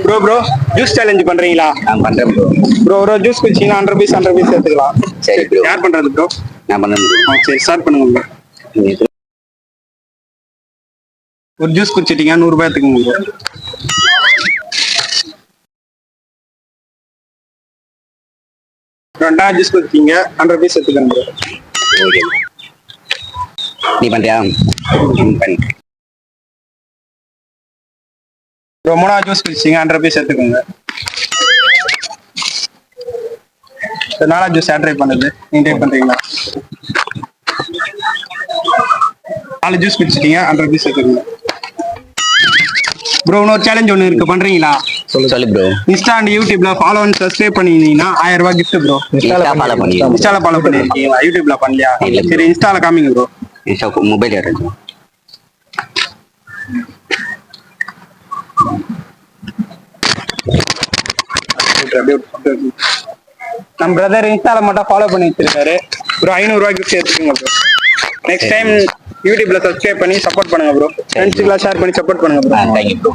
Bro juice challenge பண்றீங்களா? நான் பண்றேன் ப்ரோ. ஒரு ஜூஸ் குடிச்சீங்கன்னா 100 பீஸ் எடுத்துக்கலாம். சரி ப்ரோ. யார் பண்றது ப்ரோ? நான் பண்ணேன் ப்ரோ. சரி ஸ்டார்ட் பண்ணுங்க ப்ரோ. ஒரு ஜூஸ் குடிச்சிட்டீங்க 100 ரூபாய் எடுத்துக்கோங்க ப்ரோ. ரெண்டாவது ஜூஸ் குடிச்சீங்க 100 பீஸ் எடுத்துக்கோங்க ப்ரோ. ஓகே. நீ பண்றியா? பண்ணு. ப்ரோ மூணாவது ஜூஸ் குடிச்சீங்க 100 பீஸ் எடுத்துக்கோங்க. நாலாவது ஜூஸ் யார் ட்ரை பண்ணுது? நீங்க ட்ரை பண்றீங்களா? 4 ஜூஸ் குடிச்சிட்டீங்க 100 பீஸ் எடுத்துக்கோங்க. ப்ரோ இன்னொரு சேலஞ்ச் ஒன்று இருக்கு, பண்றீங்களா? சொல்லு ப்ரோ. இன்ஸ்டா அண்ட் யூடியூப்ல ஃபாலோ அண்ட் சப்ஸ்கிரைப் பண்ணிருந்தீங்கன்னா 1000 ரூபாய் கிஃப்ட் ப்ரோ. இன்ஸ்டால ஃபாலோ பண்ணிருக்கீங்களா? யூடியூப்ல பண்ணலையா? சரி இன்ஸ்டால காமிங்க ப்ரோ. இன்ஸ்டா மொபைல் யாரு? நம்ம பிரதர் இன்ஸ்டால மட்டும் ஃபாலோ பண்ணி வச்சிருக்காரு. ஒரு 500 ரூபாய் கிஃப்ட் எடுத்துக்கோங்க ப்ரோ. நெக்ஸ்ட் டைம் யூடியூப்ல சப்ஸ்கிரைப் பண்ணி சப்போர்ட் பண்ணுங்க ப்ரோ. ஃப்ரெண்ட்ஸ்க்குலாம் ஷேர் பண்ணி சப்போர்ட் பண்ணுங்க ப்ரோ. Thank you bro.